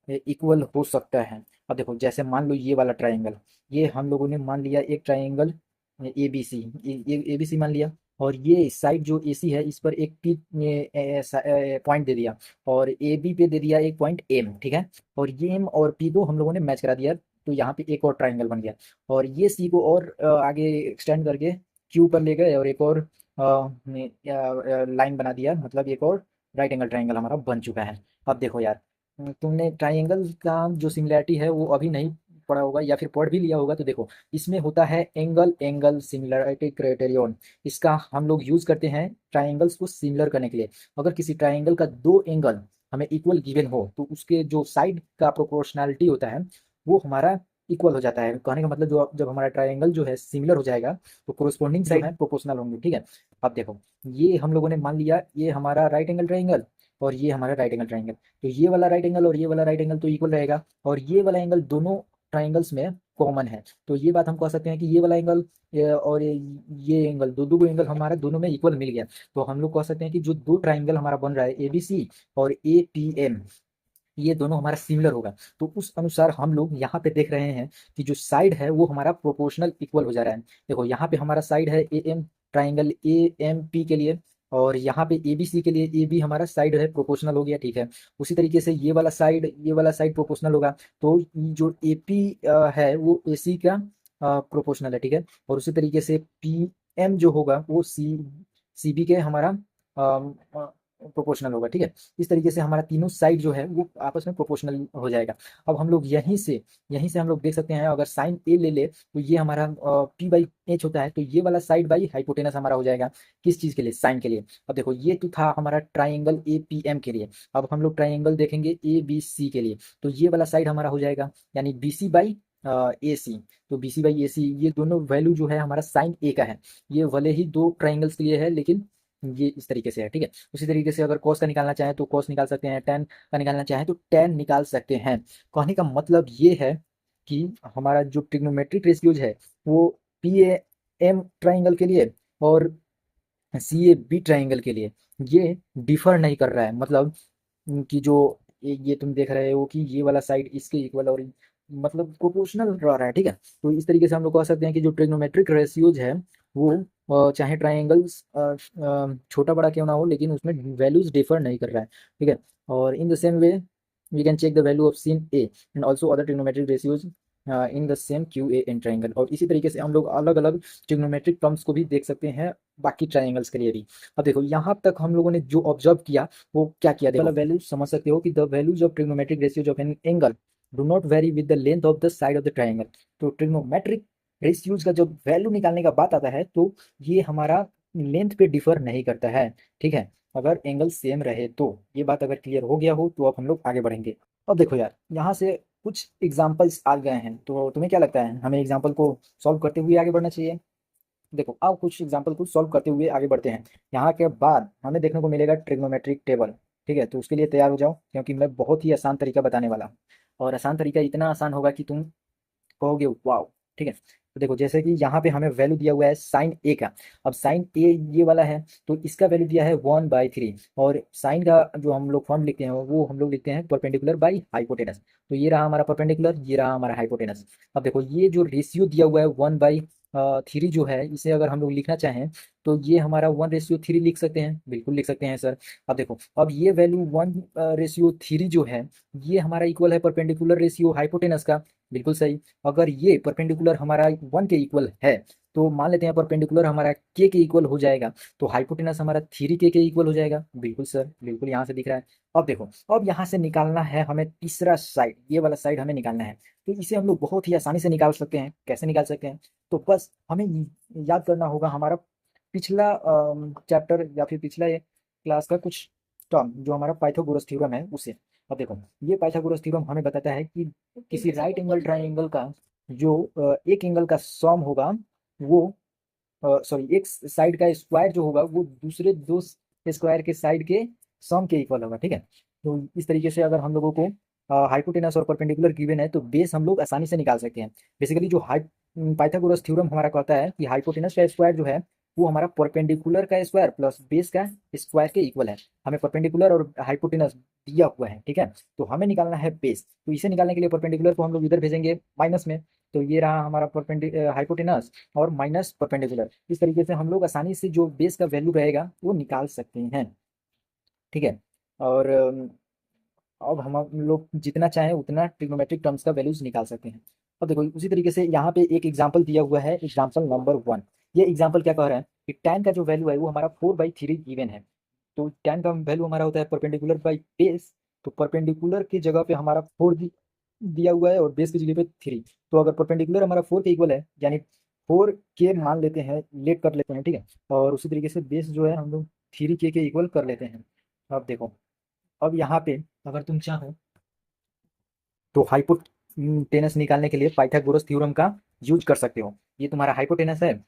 इक्वल हो सकता है। अब देखो जैसे मान लो ये वाला ट्राइंगल, ये हम लोगों ने मान लिया एक triangle A B C, A B C मान लिया, और ये साइड जो ए सी है इस पर एक पी पॉइंट दे दिया, और ए बी पे दे दिया एक पॉइंट एम, ठीक है। और ये एम और पी को हम लोगों ने मैच करा दिया, तो यहाँ पे एक और ट्राइंगल बन गया। और ये सी को और आगे एक्सटेंड करके क्यू पर ले गए, और एक और लाइन बना दिया, मतलब एक और राइट एंगल ट्राइंगल हमारा बन चुका है। अब देखो यार, तुमने ट्राइंगल का जो सिमिलैरिटी है वो अभी नहीं पढ़ा होगा, या फिर पढ़ भी लिया होगा, तो देखो इसमें होता है एंगल एंगल सिमिलैरिटी क्राइटेरियन। इसका हम लोग यूज करते हैं ट्राइंगल्स को सिमिलर करने के लिए। अगर किसी ट्राइंगल का दो एंगल हमें इक्वल गिवन हो तो उसके जो साइड का प्रोपोर्शनैलिटी होता है वो हमारा इक्वल हो जाता है। कहने का मतलब जो जब हमारा ट्राइंगल जो है सिमिलर हो जाएगा तो कोरोस्पोंडिंग साइड है प्रोपोर्शनल होंगे, ठीक है। अब देखो ये हम लोगों ने मान लिया ये हमारा राइट एंगल ट्राइंगल, और ये हमारा राइट एंगल ट्राइंगल, तो ये वाला राइट एंगल और ये वाला राइट एंगल तो इक्वल रहेगा, और ये वाला एंगल दोनों ट्राइंगल्स में कॉमन है। तो ये बात हम कह सकते हैं कि ये वाला एंगल और ये एंगल, दो दो एंगल हमारा दोनों में इक्वल मिल गया। तो हम लोग कह सकते हैं कि जो दो ट्राइंगल हमारा बन रहा है ए बी सी और ए पी एम, ये दोनों हमारा सिमिलर होगा। तो उस अनुसार हम लोग यहाँ पे देख रहे हैं कि जो साइड है वो हमारा प्रोपोर्शनल इक्वल हो जा रहा है। देखो यहाँ पे हमारा साइड है A M, triangle A M P के लिए, और यहाँ पे ए बी सी के लिए ए बी हमारा साइड है प्रोपोर्शनल हो गया, ठीक है। उसी तरीके से ये वाला साइड प्रोपोर्शनल होगा, तो जो ए पी है वो ए सी का प्रोपोर्शनल है, ठीक है। और उसी तरीके से पी एम जो होगा वो सी बी के हमारा प्रोपोर्शनल होगा, ठीक है। इस तरीके से हमारा तीनों साइड जो है वो आपस में प्रोपोर्शनल हो जाएगा। अब हम लोग यहीं से हम लोग देख सकते हैं, अगर साइन ए ले ले तो ये हमारा पी बाई एच होता है, तो ये वाला साइड बाई हाइपोटेनस हमारा हो जाएगा। किस चीज़ के लिए, साइन के लिए। अब देखो ये तो था हमारा ट्राइंगल ए पी एम के लिए। अब हम लोग ट्राइंगल देखेंगे ए बी सी के लिए, तो ये वाला साइड हमारा हो जाएगा यानी बी सी बाई ए सी। तो बी सी बाई ए सी ये दोनों वैल्यू जो है हमारा साइन ए का है। ये भले ही दो ट्राइंगल्स के लिए है लेकिन ये इस तरीके से है, ठीक है। उसी तरीके से अगर कॉस का निकालना चाहें तो कॉस निकाल सकते हैं, टेन का निकालना चाहें तो टेन निकाल सकते हैं। कहने का मतलब ये है कि हमारा जो ट्रिग्नोमेट्रिक रेशियोज है वो पी ए एम ट्राइंगल के लिए और सी ए बी ट्राइंगल के लिए ये डिफर नहीं कर रहा है। मतलब कि जो ये तुम देख रहे हो कि ये वाला साइड इसके इक्वल और मतलब प्रोपोर्शनल रह रहा है, ठीक है। तो इस तरीके से हम लोग कह सकते हैं कि जो ट्रिग्नोमेट्रिक रेशियोज है वो चाहे ट्राइंगल्स छोटा बड़ा क्यों ना हो लेकिन उसमें वैल्यूज डिफर नहीं कर रहा है, ठीक है। और in the same way we can check the value of sine A and also other trigonometric ratios in the same Q A N triangle. और इसी तरीके से हम लोग अलग अलग ट्रिग्नोमेट्रिक टर्म्स को भी देख सकते हैं बाकी ट्राइंगल्स के लिए भी। अब देखो यहाँ तक हम लोगों ने जो ऑब्जर्व किया वो क्या किया, देखो वैल्यू समझ सकते हो कि the values of trigonometric ratios of an angle do not very with the length of the side of the triangle. तो ट्रिग्नोमेट्रिक रेशियोज का जब वैल्यू निकालने का बात आता है तो ये हमारा लेंथ पे डिफर नहीं करता है, ठीक है, अगर एंगल सेम रहे तो। ये बात अगर क्लियर हो गया हो तो अब हम लोग आगे बढ़ेंगे। अब देखो यार यहाँ से कुछ एग्जाम्पल्स आ गए हैं, तो तुम्हें क्या लगता है हमें एग्जाम्पल को सॉल्व करते हुए आगे बढ़ना चाहिए? देखो अब कुछ एग्जाम्पल को सॉल्व करते हुए आगे बढ़ते हैं। यहाँ के बाद हमें देखने को मिलेगा ट्रिग्नोमेट्रिक टेबल, ठीक है, तो उसके लिए तैयार हो जाओ क्योंकि मैं बहुत ही आसान तरीका बताने वाला हूँ। और आसान तरीका इतना आसान होगा कि तुम कहोगे वाओ, ठीक है। तो देखो जैसे कि यहाँ पे हमें वैल्यू दिया हुआ है साइन ए का। अब साइन ए ये वाला है तो इसका वैल्यू दिया है 1/3। और साइन का जो हम लोग फॉर्म लिखते हैं वो हम लोग लिखते हैं परपेंडिकुलर बाई हाइपोटेनस। तो ये रहा हमारा परपेंडिकुलर, ये रहा हमारा हाइपोटेनस। अब देखो ये जो रेशियो दिया हुआ है 1/3 जो है, इसे अगर हम लोग लिखना चाहें तो ये हमारा 1/3 लिख सकते हैं, बिल्कुल लिख सकते हैं सर। अब देखो अब ये वैल्यू 1/3 जो है ये हमारा इक्वल है परपेंडिकुलर रेशियो हाइपोटेनस का, बिल्कुल सही। अगर ये परपेंडिकुलर हमारा 1 के इक्वल है तो मान लेते हैं परपेंडिकुलर हमारा के इक्वल हो जाएगा, तो हाइपोटेनस हमारा 3 के इक्वल हो जाएगा, बिल्कुल सर, बिल्कुल यहाँ से दिख रहा है। अब देखो अब यहाँ से निकालना है हमें तीसरा साइड, ये वाला साइड हमें निकालना है। तो इसे हम लोग बहुत ही आसानी से निकाल सकते हैं। कैसे निकाल सकते हैं? तो बस हमें याद करना होगा हमारा पिछला चैप्टर या फिर पिछला क्लास का कुछ टर्म जो हमारा पाइथागोरस थ्योरम है उसे। अब देखो ये पाइथागोरस थ्योरम हमें बताता है कि किसी राइट एंगल ट्राइंगल का जो एक एंगल का सम होगा वो सॉरी एक साइड का स्क्वायर जो होगा वो दूसरे दो स्क्वायर के साइड के सम के इक्वल होगा, ठीक है। तो इस तरीके से अगर हम लोगों को हाइपोटेनस और परपेंडिकुलर गिवन है तो बेस हम लोग आसानी से निकाल सकते हैं। बेसिकली जो पाइथागोरस थ्योरम हमारा कहता है कि हाइपोटेनस का स्क्वायर जो है वो हमारा परपेंडिकुलर का स्क्वायर प्लस बेस का स्क्वायर के इक्वल है। हमें परपेंडिकुलर और हाइपोटेनस दिया हुआ है, ठीक है। तो हमें निकालना है बेस, तो इसे निकालने के लिए परपेंडिकुलर को हम लोग इधर भेजेंगे माइनस में। तो ये रहा हमारा हाइपोटेनस और माइनस परपेंडिकुलर। इस तरीके से हम लोग आसानी से जो बेस का वैल्यू रहेगा वो निकाल सकते हैं, ठीक है। और अब हम लोग जितना चाहें उतना ट्रिग्नोमेट्रिक टर्म्स का वैल्यूज निकाल सकते हैं। अब देखो उसी तरीके से यहाँ पे एक एग्जाम्पल दिया हुआ है, एग्जाम्पल नंबर 1। ये एग्जाम्पल क्या कह रहा है कि tan का जो वैल्यू है वो हमारा 4/3 गिवन है। तो tan का वैल्यू हमारा होता है परपेंडिकुलर बाई बेस। तो परपेंडिकुलर की जगह पे हमारा 4 दिया हुआ है और बेस की जगह पे 3। तो अगर परपेंडिकुलर हमारा 4 के इक्वल है यानी 4 के मान लेते हैं, लेट कर लेते हैं, ठीक है। और उसी तरीके से बेस जो है हम लोग 3 के इक्वल कर लेते हैं। अब देखो अब यहाँ पे अगर तुम चाहो तो हाइपोटेनस निकालने के लिए पाइथागोरस थ्योरम का यूज कर सकते हो। ये तुम्हारा हाइपोटेनस है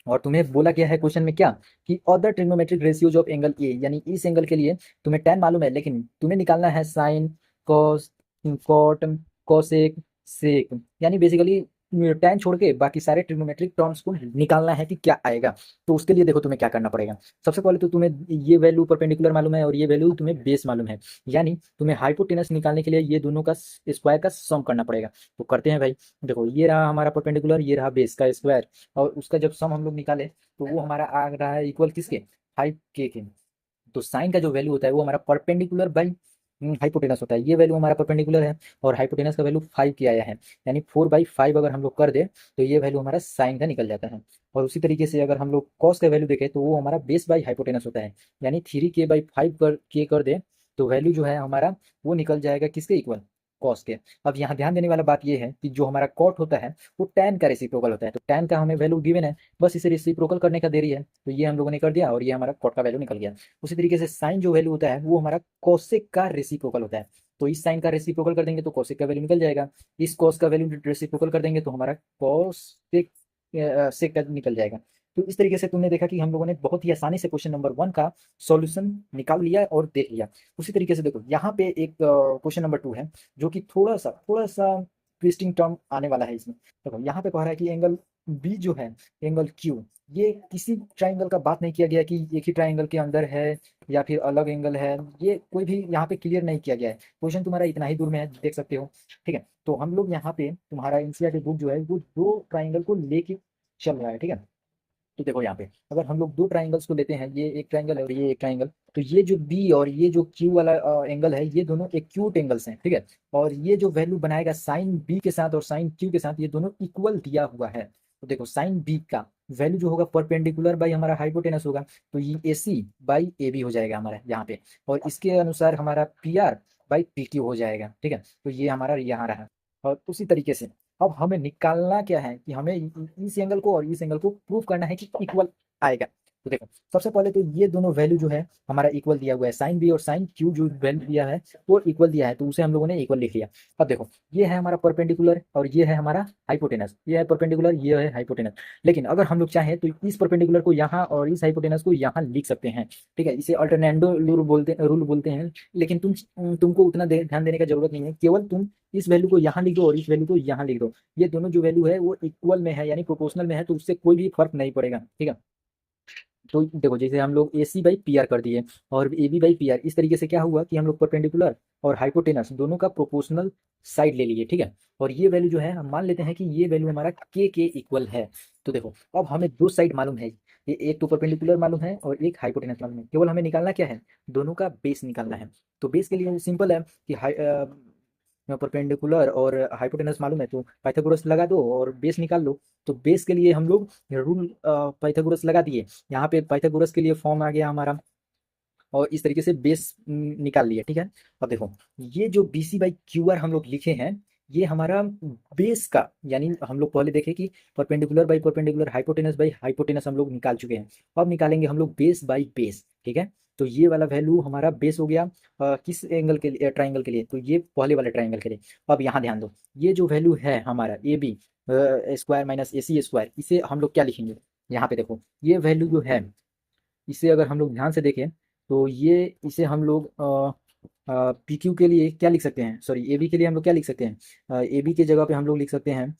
और तुम्हें बोला गया है क्वेश्चन में क्या कि other trigonometric ratios of angle ए, यानी इस एंगल के लिए तुम्हें tan मालूम है लेकिन तुम्हें निकालना है साइन, कॉस, कॉट, कोसेक, सेक, यानी बेसिकली tan छोड़ के बाकी सारे ट्रिग्नोमेट्रिक टर्म्स को निकालना है कि क्या आएगा। तो उसके लिए देखो तुम्हें क्या करना पड़ेगा। सबसे पहले तो तुम्हें ये वैल्यू परपेंडिकुलर मालूम है और ये वैल्यू तुम्हें बेस मालूम है, यानी तुम्हें हाइपोटेनस निकालने के लिए ये दोनों का स्क्वायर का सम करना पड़ेगा। तो करते हैं भाई। देखो ये रहा हमारा परपेंडिकुलर, ये रहा बेस का स्क्वायर, और उसका जब सम हम लोग निकाले तो वो हमारा आ रहा है इक्वल किसके, 5k के। तो साइन का जो वैल्यू होता है वो हमारा परपेंडिकुलर बाई हाइपोटेनस होता है। ये वैल्यू हमारा परपेंडिकुलर है और हाइपोटेनस का वैल्यू 5 के आया है, यानी 4/5 अगर हम लोग कर दे तो ये वैल्यू हमारा साइन का निकल जाता है। और उसी तरीके से अगर हम लोग कॉस का वैल्यू देखें तो वो हमारा बेस बाई हाइपोटेनस होता है, यानी 3k/5 कर दे तो वैल्यू जो है हमारा वो निकल जाएगा किसके इक्वल, कॉस के। अब यहाँ ध्यान देने वाला बात ये है कि जो हमारा कॉट होता है वो टैन का रेसिप्रोकल होता है। तो टैन का हमें वैल्यू गिवन है, बस इसे रेसिप्रोकल करने का देरी है, तो ये हम लोगों ने कर दिया और ये हमारा कॉट का वैल्यू निकल गया। उसी तरीके से साइन जो वैल्यू होता है वो हमारा कोसेक का रेसिप्रोकल होता है। तो इस साइन का रेसिप्रोकल कर देंगे तो कोसेक का वैल्यू निकल जाएगा। इस कॉस का वैल्यू रेसिप्रोकल कर देंगे तो हमारा कॉसेक सेक का निकल जाएगा। तो इस तरीके से तुमने देखा कि हम लोगों ने बहुत ही आसानी से क्वेश्चन नंबर 1 का सॉल्यूशन निकाल लिया और देख लिया। उसी तरीके से देखो यहाँ पे एक क्वेश्चन नंबर 2 है जो कि थोड़ा सा ट्विस्टिंग टर्म आने वाला है इसमें। देखो यहाँ पे कह रहा है कि एंगल बी जो है, एंगल क्यू, ये किसी ट्राइंगल का बात नहीं किया गया कि एक ही ट्राइंगल के अंदर है या फिर अलग एंगल है, ये कोई भी यहाँ पे क्लियर नहीं किया गया है। क्वेश्चन तुम्हारा इतना ही दूर में है, देख सकते हो, ठीक है। तो हम लोग यहाँ पे तुम्हारा एनसीईआरटी बुक जो है वो 2 ट्राइंगल को लेके चल रहा है, ठीक है। तो देखो यहाँ पे अगर हम लोग 2 ट्राइंगल्स को लेते हैं, ये एक ट्राइंगल है और ये एक ट्राइंगल, तो ये जो बी और ये जो क्यू वाला एंगल है, ये दोनों एक्यूट एंगल्स हैं, ठीक है। और ये जो वैल्यू बनाएगा साइन बी के साथ और साइन क्यू के साथ, ये दोनों इक्वल दिया हुआ है। तो देखो साइन बी का वैल्यू जो होगा परपेंडिकुलर बाई हमारा हाइपोटेनस होगा, तो ये ए सी बाई ए बी हो जाएगा हमारा यहाँ पे। और इसके अनुसार हमारा P R by P Q हो जाएगा, ठीक है। तो ये हमारा यहाँ रहा। और उसी तरीके से अब हमें निकालना क्या है कि हमें इस एंगल को और इस एंगल को प्रूव करना है कि इक्वल आएगा। तो देखो सबसे पहले तो ये दोनों वैल्यू जो है हमारा इक्वल दिया हुआ है, साइन बी और साइन क्यू जो वैल्यू दिया है वो इक्वल दिया है, तो उसे हम लोगों ने इक्वल लिख लिया। अब देखो ये है हमारा परपेंडिकुलर और ये है हमारा हाइपोटेनस, ये है परपेंडिकुलर, ये है हाइपोटेनस। लेकिन अगर हम लोग चाहें तो इस परपेंडिकुलर को यहाँ और इस हाइपोटेनस को यहाँ लिख सकते हैं, ठीक है। इसे अल्टरनेंडो रूल बोलते हैं। लेकिन तुमको उतना ध्यान देने का जरूरत नहीं है, केवल तुम इस वैल्यू को यहाँ लिख दो और इस वैल्यू को यहाँ लिख दो। ये दोनों जो वैल्यू है वो इक्वल में है, यानी प्रोपोर्शनल में है, तो उससे कोई भी फर्क नहीं पड़ेगा, ठीक है। तो देखो जैसे हम लोग A C by P R कर दिए और A B by P R, इस तरीके से क्या हुआ कि हम लोग परपेंडिकुलर और हाइपोटेनस दोनों का प्रोपोर्शनल साइड ले लिए, ठीक है। और ये वैल्यू जो है हम मान लेते हैं कि ये वैल्यू हमारा के इक्वल है। तो देखो अब हमें दो साइड मालूम है, ये एक तो परपेंडिकुलर मालूम है और एक हाइपोटेनस मालूम है, केवल हमें निकालना क्या है, दोनों का बेस निकालना है। तो बेस के लिए सिंपल है कि परपेंडिकुलर और हाइपोटेनस मालूम है तो पाइथागोरस लगा दो और बेस निकाल लो। तो बेस के लिए हम लोग रूल पाइथागोरस लगा दिए, यहाँ पे पाइथागोरस के लिए फॉर्म आ गया हमारा, और इस तरीके से बेस निकाल लिया, ठीक है। अब देखो ये जो B C by Q R हम लोग लिखे हैं, ये हमारा बेस का, यानी हम लोग पहले देखे कि perpendicular by perpendicular, hypotenuse by hypotenuse हम लोग निकाल चुके हैं। अब निकालेंगे हम लोग बेस बाई बेस, ठीक है। तो ये वाला वैल्यू हमारा बेस हो गया किस एंगल के लिए, ट्राइंगल के लिए, तो ये पहले वाले ट्राइंगल के लिए। अब यहाँ ध्यान दो, ये जो वैल्यू है हमारा A B square minus A C square, इसे हम लोग क्या लिखेंगे, यहाँ पे देखो ये वैल्यू जो है, इसे अगर हम लोग ध्यान से देखें तो ये, इसे हम लोग पी क्यू के लिए क्या लिख सकते हैं, सॉरी ए बी के लिए हम लोग क्या लिख सकते हैं, ए बी के जगह पे हम लोग लिख सकते हैं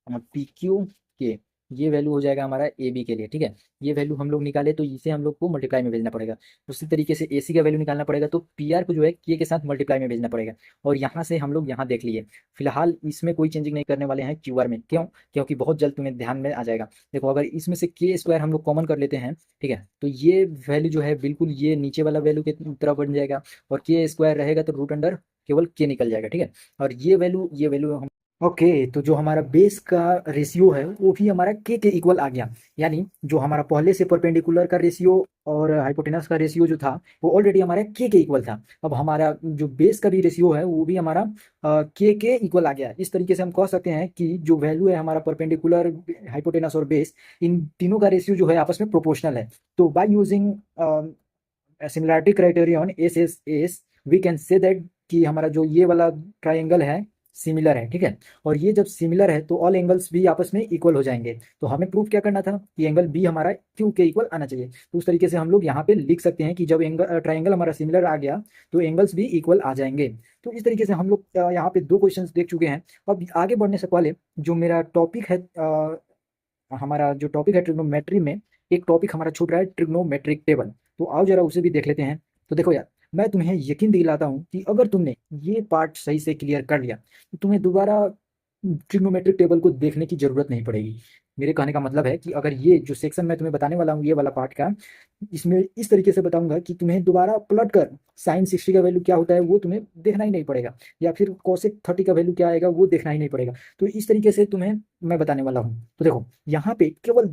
पी क्यू के, ये वैल्यू हो जाएगा हमारा ए बी के लिए, ठीक है। ये वैल्यू हम लोग निकाले तो इसे हम लोग को मल्टीप्लाई में भेजना पड़ेगा। उसी तरीके से ए सी का वैल्यू निकालना पड़ेगा, तो पी आर को जो है के साथ मल्टीप्लाई में भेजना पड़ेगा। और यहाँ से हम लोग यहाँ देख लिए, फिलहाल इसमें कोई चेंजिंग नहीं करने वाले हैं क्यू आर में, क्यों, क्योंकि बहुत जल्द तुम्हें ध्यान में आ जाएगा। देखो अगर इसमें से के स्क्वायर हम लोग कॉमन कर लेते हैं, ठीक है, तो ये वैल्यू जो है बिल्कुल ये नीचे वाला वैल्यू की तरफ बन जाएगा, और के स्क्वायर रहेगा तो रूट अंडर केवल के निकल जाएगा, ठीक है। और ये वैल्यू हम ओके तो जो हमारा बेस का रेशियो है वो भी हमारा के इक्वल आ गया, यानी जो हमारा पहले से परपेंडिकुलर का रेशियो और हाइपोटेनस का रेशियो जो था वो ऑलरेडी हमारे के इक्वल था। अब हमारा जो बेस का भी रेशियो है वो भी हमारा के इक्वल आ गया। इस तरीके से हम कह सकते हैं कि जो वैल्यू है हमारा परपेंडिकुलर, हाइपोटेनस और बेस, इन तीनों का रेशियो जो है आपस में प्रोपोर्शनल है। तो by using similarity criterion S S S V can say that कि हमारा जो ये वाला ट्राइंगल है सिमिलर है, ठीक है। और ये जब सिमिलर है तो ऑल एंगल्स भी आपस में इक्वल हो जाएंगे। तो हमें प्रूफ क्या करना था कि एंगल बी हमारा क्यू के इक्वल आना चाहिए। तो उस तरीके से हम लोग यहाँ पे लिख सकते हैं कि जब एंगल ट्राइंगल हमारा सिमिलर आ गया तो एंगल्स भी इक्वल आ जाएंगे। तो इस तरीके से हम लोग यहाँ पे दो क्वेश्चंस देख चुके हैं। अब आगे बढ़ने से पहले जो मेरा टॉपिक है, हमारा जो टॉपिक है ट्रिग्नोमेट्री में, एक टॉपिक हमारा छूट रहा है ट्रिग्नोमेट्रिक टेबल। तो आओ जरा उसे भी देख लेते हैं। तो देखो यार, मैं तुम्हें यकीन दिलाता हूँ कि अगर तुमने ये पार्ट सही से क्लियर कर लिया तो तुम्हें दोबारा ट्रिग्नोमेट्रिक टेबल को देखने की जरूरत नहीं पड़ेगी। मेरे कहने का मतलब है कि अगर ये जो सेक्शन मैं तुम्हें बताने वाला हूँ ये वाला पार्ट का, इसमें इस तरीके से बताऊंगा कि तुम्हें दोबारा पलट कर साइन 60 का वैल्यू क्या होता है वो तुम्हें देखना ही नहीं पड़ेगा, या फिर कोसेक 30 का वैल्यू क्या आएगा वो देखना ही नहीं पड़ेगा। तो इस तरीके से तुम्हें मैं बताने वाला हूँ। तो देखो यहाँ पे केवल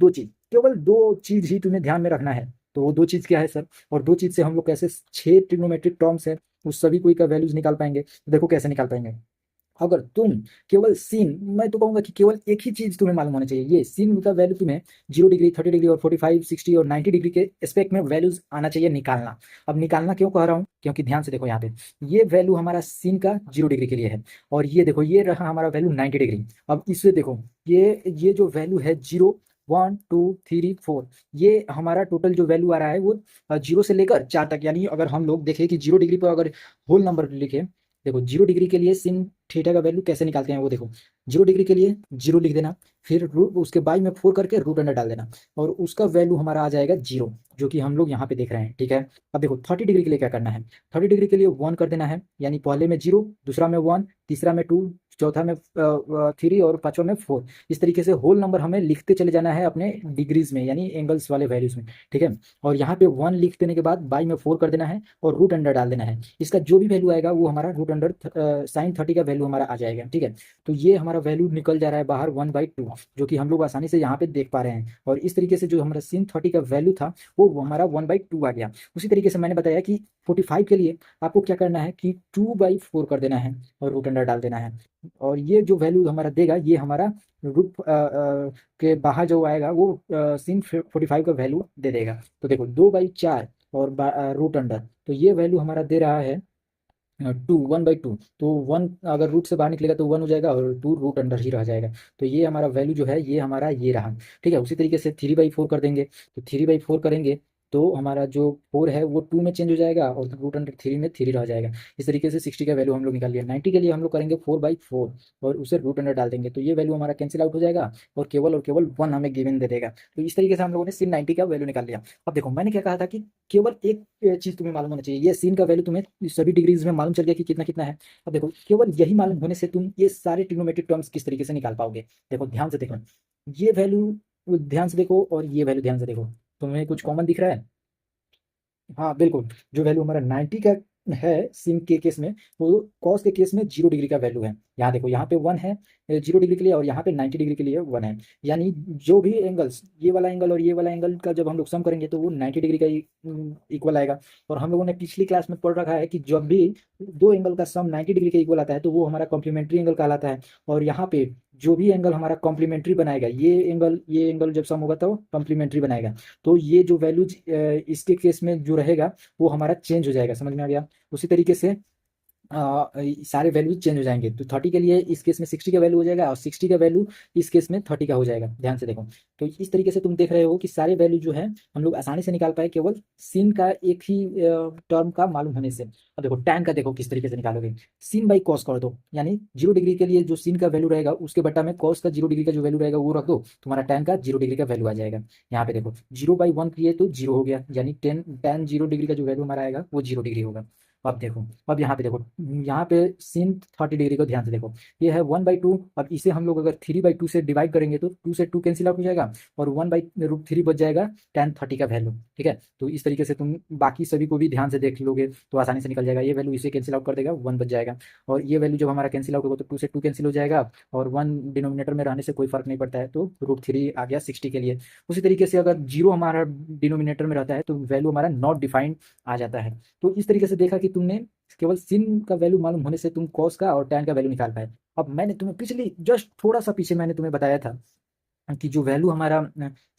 दो चीज ही तुम्हें ध्यान में रखना है। तो वो दो चीज क्या है सर, और दो चीज से हम लोग कैसे 6 ट्रिग्नोमेट्रिक टर्म्स है उस सभी कोई का वैल्यूज निकाल पाएंगे। तो देखो कैसे निकाल पाएंगे, अगर तुम केवल सीन, मैं तो कहूंगा कि केवल एक ही चीज तुम्हें मालूम होना चाहिए, ये सीन का वैल्यू तुम्हें 0 डिग्री, 30 डिग्री और 45, 60 और 90 डिग्री के एस्पेक्ट में वैल्यूज आना चाहिए निकालना। अब निकालना क्यों कह रहा हूँ, क्योंकि ध्यान से देखो यहाँ पे ये वैल्यू हमारा सीन का 0 डिग्री के लिए है, और ये देखो ये रहा हमारा वैल्यू 90 डिग्री। अब इससे देखो ये जो वैल्यू है 0, 1, 2, 3, 4, ये हमारा टोटल जो वैल्यू आ रहा है वो 0 से लेकर 4 तक। यानी अगर हम लोग देखें कि 0 डिग्री पर अगर होल नंबर लिखे, देखो 0 डिग्री के लिए सिन थीटा का वैल्यू कैसे निकालते हैं वो देखो, 0 डिग्री के लिए 0 लिख देना, फिर रूट उसके बाई में 4 करके रूट अंडर डाल देना, और उसका वैल्यू हमारा आ जाएगा 0, जो कि हम लोग यहाँ पे देख रहे हैं, ठीक है। अब देखो 30 डिग्री के लिए क्या करना है, 30 डिग्री के लिए 1 कर देना है, यानी पहले में 0, दूसरा में 1, तीसरा में 2, चौथा में 3 और पांचवा में 4। इस तरीके से होल नंबर हमें लिखते चले जाना है अपने डिग्रीज में, यानी एंगल्स वाले वैल्यूज में, ठीक है। और यहाँ पे 1 लिख देने के बाद बाई में 4 कर देना है और रूट अंडर डाल देना है। इसका जो भी वैल्यू आएगा वो हमारा रूट अंडर साइन 30 का वैल्यू हमारा आ जाएगा, ठीक है। तो ये हमारा वैल्यू निकल जा रहा है बाहर 1/2, जो कि हम लोग आसानी से यहाँ पे देख पा रहे हैं। और इस तरीके से जो हमारा sin 30 का वैल्यू था वो हमारा 1/2 आ गया। उसी तरीके से मैंने बताया कि 45 के लिए आपको क्या करना है कि 2/4 कर देना है और रूट अंडर डाल देना है। और ये जो वैल्यू हमारा देगा ये हमारा रूट के बाहर जो आएगा वो sin 45 का वैल्यू दे देगा। तो देखो 2/4 और रूट अंडर, तो ये वैल्यू हमारा दे रहा है 1/2। तो 1 अगर रूट से बाहर निकलेगा तो 1 हो जाएगा और 2 रूट अंडर ही रह जाएगा। तो ये हमारा वैल्यू जो है ये हमारा ये रहा, ठीक है। उसी तरीके से 3/4 कर देंगे, तो 3/4 करेंगे तो हमारा जो 4 है वो 2 में चेंज हो जाएगा और रूट अंडर 3 में 3 रह जाएगा। इस तरीके से 60 का वैल्यू हम लोग निकाल लिया। 90 के लिए हम लोग करेंगे 4/4 और उसे रूट अंडर डाल देंगे, तो ये वैल्यू हमारा कैंसिल आउट हो जाएगा और केवल 1 हमें गिवन दे देगा। तो इस तरीके से हम लोगों ने sin 90 का वैल्यू निकाल लिया। अब देखो मैंने क्या कहा था कि केवल एक चीज तुम्हें मालूम होना चाहिए, ये sin का वैल्यू तुम्हें सभी डिग्रीज में मालूम चल गया कि कितना कितना है। अब देखो केवल यही मालूम होने से तुम ये सारे ट्रिग्नोमेट्रिक टर्म्स किस तरीके से निकाल पाओगे। देखो ध्यान से देखो, ये वैल्यू ध्यान से देखो और ये वैल्यू ध्यान से देखो, तुम्हें कुछ कॉमन दिख रहा है। हाँ बिल्कुल, जो वैल्यू हमारा 90 का है sin के केस में, वो cos के केस में 0 डिग्री का वैल्यू है। यहाँ देखो यहाँ पे 1 है 0 डिग्री के लिए और यहाँ पे 90 डिग्री के लिए 1 है। यानी जो भी एंगल्स, ये वाला एंगल और ये वाला एंगल का जब हम लोग सम करेंगे तो वो 90 डिग्री का इक्वल आएगा। और हम लोगों ने पिछली क्लास में पढ़ रखा है कि जब भी दो एंगल का सम 90 डिग्री के इक्वल आता है तो वो हमारा कॉम्प्लीमेंट्री एंगल कहलाता है। और यहाँ पे जो भी एंगल हमारा कॉम्प्लीमेंट्री बनाएगा, ये एंगल जब सम होगा तो कॉम्प्लीमेंट्री बनाएगा। तो ये जो वैल्यूज इसके केस में जो रहेगा वो हमारा चेंज हो जाएगा, समझ में आ गया। उसी तरीके से सारे वैल्यूज चेंज हो जाएंगे। तो 30 के लिए इस केस में 60 का वैल्यू हो जाएगा और 60 का वैल्यू इस केस में 30 का हो जाएगा। ध्यान से देखो, तो इस तरीके से तुम देख रहे हो कि सारे वैल्यू जो है हम लोग आसानी से निकाल पाए केवल sin का एक ही टर्म का मालूम होने से। अब देखो tan का देखो किस तरीके से निकालोगे, sin/cos कर दो, यानी 0 डिग्री के लिए जो sin का वैल्यू रहेगा उसके बट्टा में cos का 0 डिग्री का जो वैल्यू रहेगा वो रख दो, तुम्हारा tan का 0 डिग्री का वैल्यू आ जाएगा। यहाँ पे देखो 0/1 किए तो 0 हो गया, यानी tan 0 डिग्री का जो वैल्यू हमारा आएगा वो 0 डिग्री होगा। अब देखो, अब यहाँ पे देखो, यहाँ पे sin 30 डिग्री को ध्यान से देखो, ये है 1/2। अब इसे हम लोग अगर 3/2 से डिवाइड करेंगे तो 2 से 2 कैंसिल आउट हो जाएगा और 1/√3 बच जाएगा tan 30 का वैल्यू, ठीक है। तो इस तरीके से तुम बाकी सभी को भी ध्यान से देख लोगे तो आसानी से निकल जाएगा। ये वैल्यू इसे कैंसिल आउट कर देगा, 1 बच जाएगा। और ये वैल्यू जब हमारा कैंसिल आउट होगा तो 2 से 2 कैंसिल हो जाएगा और 1 डिनोमिनेटर में रहने से कोई फर्क नहीं पड़ता है, तो √3 आ गया 60 के लिए। उसी तरीके से अगर 0 हमारा डिनोमिनेटर में रहता है तो वैल्यू हमारा नॉट डिफाइंड आ जाता है। तो इस तरीके से देखा कि तुमने केवल sin का वैल्यू मालूम होने से तुम cos का और tan का वैल्यू निकाल पाए। अब मैंने तुम्हें पिछली जस्ट थोड़ा सा पीछे मैंने तुम्हें बताया था कि जो वैल्यू हमारा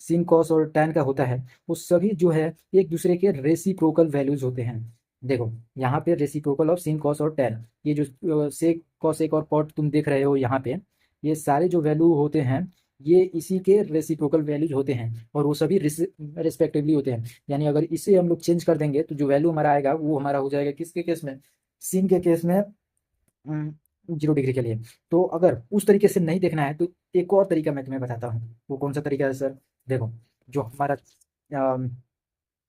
sin cos और tan का होता है वो सभी जो है एक दूसरे के रेसिप्रोकल वैल्यूज होते हैं। देखो यहाँ पे रेसिप्रोकल ऑफ sin cos और tan, ये जो सेक cosec और cot तुम देख रहे हो यहाँ पे, ये सारे जो वैल्यू होते हैं ये इसी के रेसिप्रोकल वैल्यूज होते हैं और वो सभी रिस्पेक्टिवली होते हैं। यानी अगर इसे हम लोग चेंज कर देंगे तो जो वैल्यू हमारा आएगा वो हमारा हो जाएगा किसके केस में, sin के केस में 0 डिग्री के लिए। तो अगर उस तरीके से नहीं देखना है तो एक और तरीका मैं तुम्हें बताता हूँ। वो कौन सा तरीका है सर, देखो जो हमारा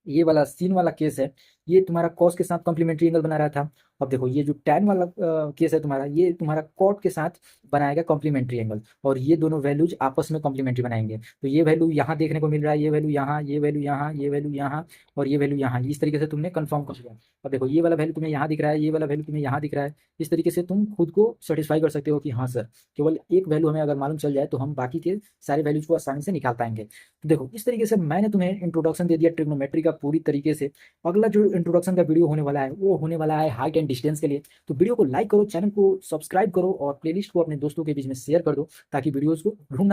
ये वाला sin वाला केस है ये तुम्हारा cos के साथ कॉम्प्लीमेंट्री एंगल बना रहा था। अब देखो ये जो tan वाला केस है तुम्हारा, ये तुम्हारा cot के साथ बनाएगा कॉम्प्लीमेंट्री एंगल और ये दोनों वैल्यूज आपस में कॉम्प्लीमेंट्री बनाएंगे। तो ये वैल्यू यहाँ देखने को मिल रहा है, ये वैल्यू यहाँ, ये वैल्यू यहाँ, ये वैल्यू यहाँ और ये वैल्यू यहाँ, इस तरीके से तुमने कंफर्म कर लिया। अब देखो ये वाला वैल्यू तुम्हें यहाँ दिख रहा है, ये वाला वैल्यू तुम्हें यहाँ दिख रहा है। इस तरीके से तुम खुद को सेटिस्फाई कर सकते हो कि हाँ सर केवल एक वैल्यू हमें अगर मालूम चल जाए तो हम बाकी के सारे वैल्यूज को आसानी से निकाल पाएंगे। तो देखो इस तरीके से मैंने तुम्हें इंट्रोडक्शन दे दिया ट्रिग्नोमेट्री का पूरी तरीके से। अगला जो इंट्रोडक्शन का वीडियो होने वाला है वो होने वाला है हाइट एंड डिस्टेंस के लिए। तो वीडियो को लाइक करो, चैनल को सब्सक्राइब करो और प्लेलिस्ट को अपने दोस्तों के बीच में शेयर कर दो ताकि वीडियोस को ढूंढना